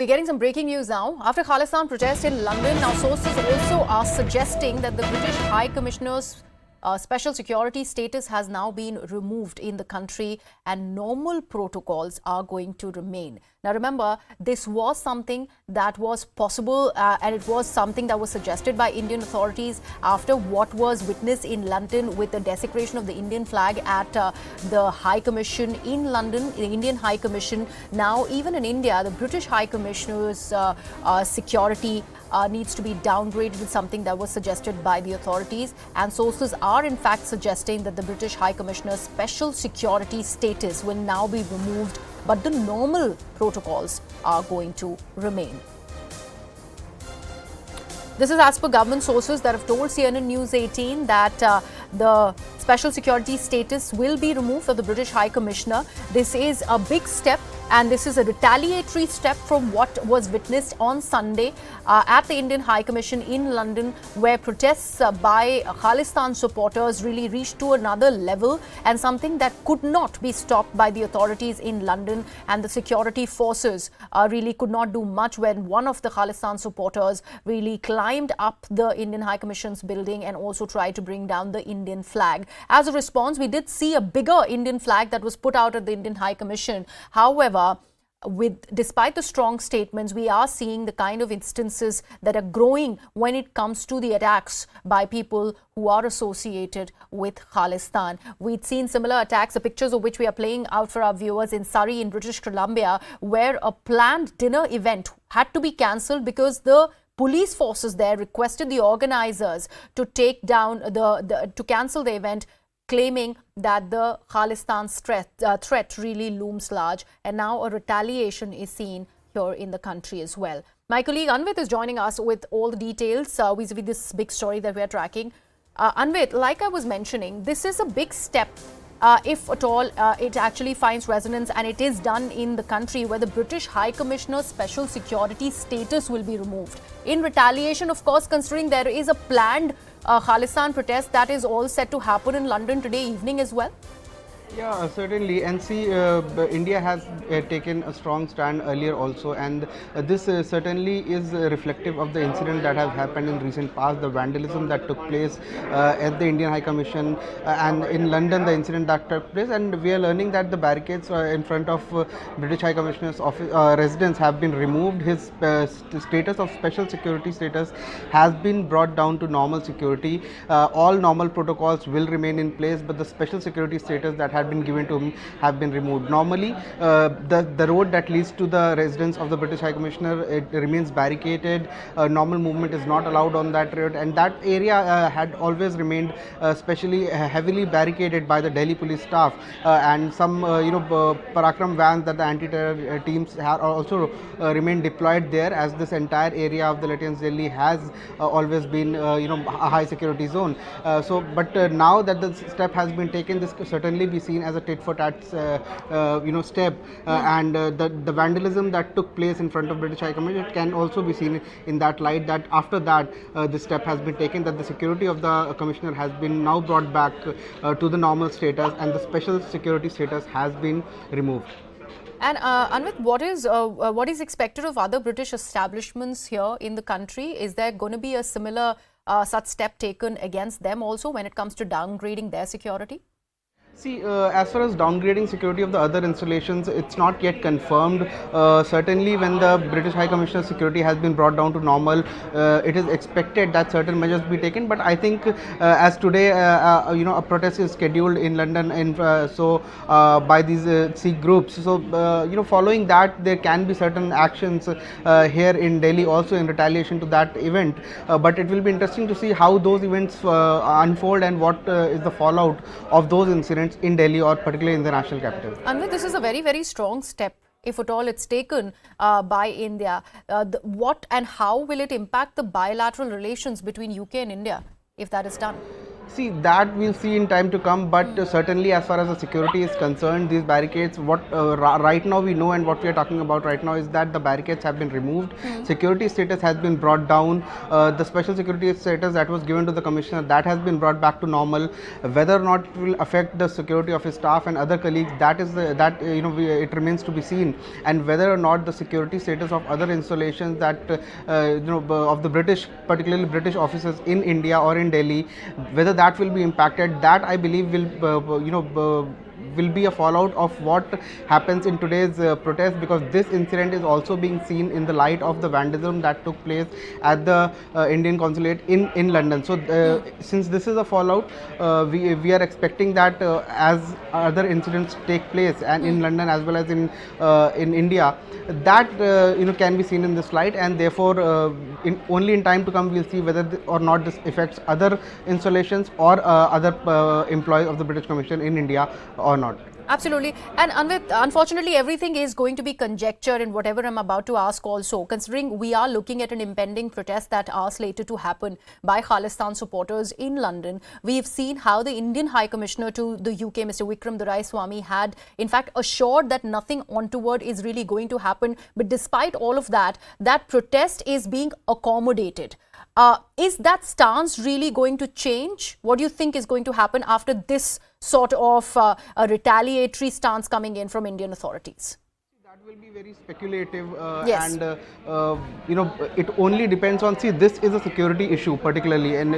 We're getting some breaking news now. After Khalistan protest in London, now sources also are suggesting that the British High Commissioner's special security status has now been removed in the country and normal protocols are going to remain. Now remember, this was something that was possible and it was something that was suggested by Indian authorities after what was witnessed in London with the desecration of the Indian flag at the High Commission in London, the Indian High Commission. Now even in India, the British High Commissioner's security needs to be downgraded with something that was suggested by the authorities, and sources are in fact suggesting that the British High Commissioner's special security status will now be removed, but the normal protocols are going to remain. This is as per government sources that have told CNN News 18 that the special security status will be removed for the British High Commissioner. This is a big step, and this is a retaliatory step from what was witnessed on Sunday at the Indian High Commission in London, where protests by Khalistan supporters really reached to another level, and something that could not be stopped by the authorities in London, and the security forces really could not do much when one of the Khalistan supporters really climbed up the Indian High Commission's building and also tried to bring down the Indian flag. As a response, we did see a bigger Indian flag that was put out at the Indian High Commission. However, despite the strong statements, we are seeing the kind of instances that are growing when it comes to the attacks by people who are associated with Khalistan. We'd seen similar attacks, the pictures of which we are playing out for our viewers in Surrey in British Columbia, where a planned dinner event had to be cancelled because the police forces there requested the organizers to take down to cancel the event, claiming that the Khalistan threat really looms large, and now a retaliation is seen here in the country as well. My colleague Anvit is joining us with all the details vis-a-vis this big story that we are tracking. Anvit, like I was mentioning, this is a big step, if at all it actually finds resonance, and it is done in the country where the British High Commissioner's special security status will be removed. In retaliation, of course, considering there is a planned Khalistan protest that is all set to happen in London today evening as well. Yeah, certainly. And see, India has taken a strong stand earlier also, and this certainly is reflective of the incident that have happened in recent past, the vandalism that took place at the Indian High Commission, and in London the incident that took place. And we are learning that the barricades in front of British High Commissioner's office residence have been removed. His status of special security status has been brought down to normal security. All normal protocols will remain in place, but the special security status that had been given to him have been removed. Normally, the road that leads to the residence of the British High Commissioner, it remains barricaded. Normal movement is not allowed on that road, and that area had always remained especially heavily barricaded by the Delhi police staff, and some Parakram vans that the anti-terror teams have also remained deployed there, as this entire area of the Latins Delhi has always been a high security zone. But now that the step has been taken, this could certainly be seen as a tit-for-tat step, and the vandalism that took place in front of British High Commission, it can also be seen in that light, that after that this step has been taken, that the security of the Commissioner has been now brought back to the normal status, and the special security status has been removed. And Anvit, what is expected of other British establishments here in the country? Is there going to be a similar such step taken against them also when it comes to downgrading their security? See, as far as downgrading security of the other installations, it's not yet confirmed. Certainly, when the British High Commissioner's security has been brought down to normal, it is expected that certain measures be taken. But I think, as today, a protest is scheduled in London, by these Sikh groups. So, following that, there can be certain actions here in Delhi also in retaliation to that event. But it will be interesting to see how those events unfold and what is the fallout of those incidents in Delhi, or particularly in the national capital. Anvit, this is a very, very strong step, if at all it's taken by India. What and how will it impact the bilateral relations between UK and India if that is done? See, that we'll see in time to come, but certainly as far as the security is concerned, these barricades, what right now we know and what we are talking about right now is that the barricades have been removed, security status has been brought down, the special security status that was given to the commissioner, that has been brought back to normal. Whether or not it will affect the security of his staff and other colleagues, that is it remains to be seen, and whether or not the security status of other installations that of the British, particularly British officers in India or in Delhi, whether that will be impacted, that I believe will be a fallout of what happens in today's protest, because this incident is also being seen in the light of the vandalism that took place at the Indian consulate in London. So since this is a fallout, we are expecting that as other incidents take place and in London as well as in India, that can be seen in this light, and therefore only in time to come we'll see whether or not this affects other installations or other employees of the British Commission in India or not. Absolutely. And Anvit, unfortunately, everything is going to be conjecture in whatever I'm about to ask also, considering we are looking at an impending protest that are slated to happen by Khalistan supporters in London. We've seen how the Indian High Commissioner to the UK, Mr. Vikram Doraiswamy, had in fact assured that nothing untoward is really going to happen. But despite all of that, that protest is being accommodated. Is that stance really going to change? What do you think is going to happen after this sort of a retaliatory stance coming in from Indian authorities? That will be very speculative, Yes. and it only depends on, see, this is a security issue particularly, and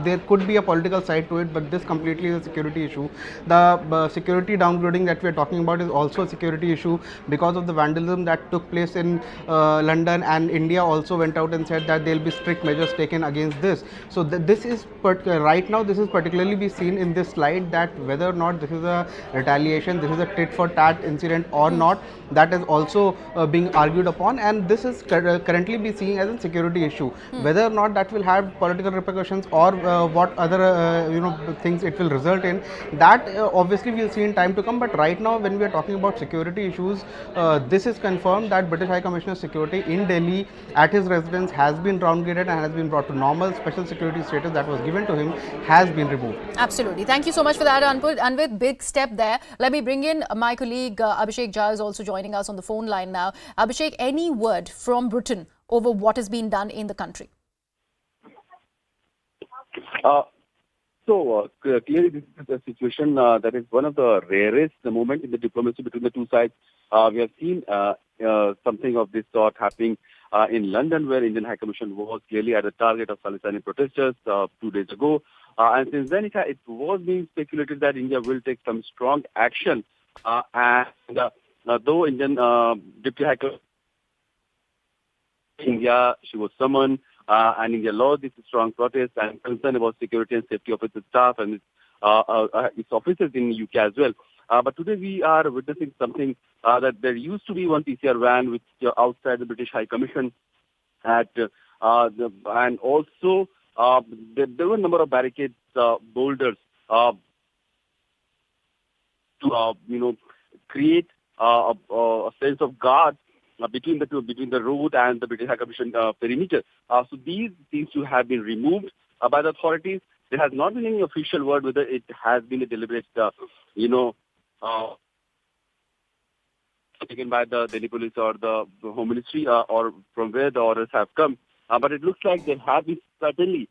there could be a political side to it, but this completely is a security issue. The security downgrading that we are talking about is also a security issue because of the vandalism that took place in London, and India also went out and said that there will be strict measures taken against this. So this is right now, this is particularly be seen in this slide, that whether or not this is a retaliation, this is a tit for tat incident or not, that is also being argued upon, and this is currently be seen as a security issue. Whether or not that will have political repercussions or what other things it will result in, that obviously we'll see in time to come. But right now, when we are talking about security issues, this is confirmed that British High Commissioner Security in Delhi at his residence has been downgraded and has been brought to normal. Special security status that was given to him has been removed. Absolutely. Thank you so much for that, Anput. And with big step there, let me bring in my colleague Abhishek Jha is also joining us on the phone line now. Abhishek, any word from Britain over what has been done in the country? Clearly, this is a situation that is one of the rarest moments in the diplomacy between the two sides. We have seen something of this sort happening in London, where Indian High Commission was clearly at the target of Khalistani protesters 2 days ago. And since then, it was being speculated that India will take some strong action. Though Indian Deputy High Commissioner India, she was summoned, and India launched this strong protest and concern about security and safety of its staff and its officers in the UK as well. But today we are witnessing something that there used to be one PCR van which outside the British High Commission and also there were a number of barricades, boulders to create a sense of guard between the road and the British High Commission perimeter. So these seems to have been removed by the authorities. There has not been any official word whether it has been a deliberate, taken by the Delhi police or the Home Ministry or from where the orders have come. But it looks like there have been certainly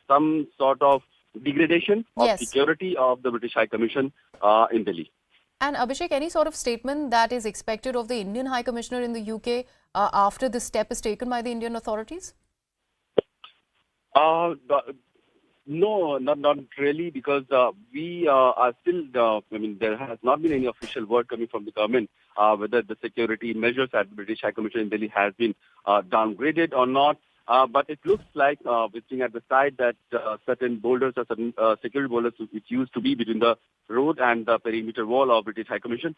some sort of degradation of security of the British High Commission in Delhi. And Abhishek, any sort of statement that is expected of the Indian High Commissioner in the UK after this step is taken by the Indian authorities? No, not really, because we are still, there has not been any official word coming from the government whether the security measures at the British High Commission in Delhi has been downgraded or not. But it looks like, visiting at the site, that certain boulders or certain security boulders which used to be between the road and the perimeter wall of British High Commission,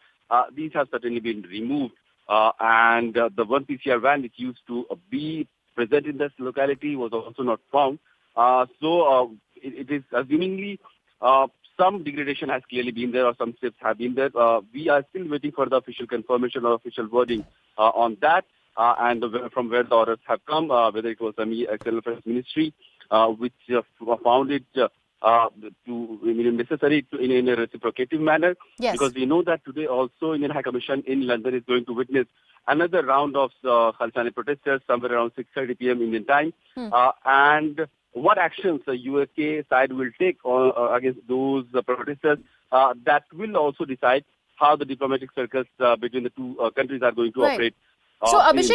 these have certainly been removed. And the one PCR van which used to be present in this locality was also not found. So it is assumingly some degradation has clearly been there, or some steps have been there. We are still waiting for the official confirmation or official wording on that. And from where the orders have come, whether it was the External Affairs Ministry, which found it necessary in a reciprocative manner. Yes. Because we know that today also Indian High Commission in London is going to witness another round of Khalistani protesters somewhere around 6:30 p.m. Indian time. And what actions the USA side will take against those protesters, that will also decide how the diplomatic circles between the two countries are going to Right. operate. So, Abhishek,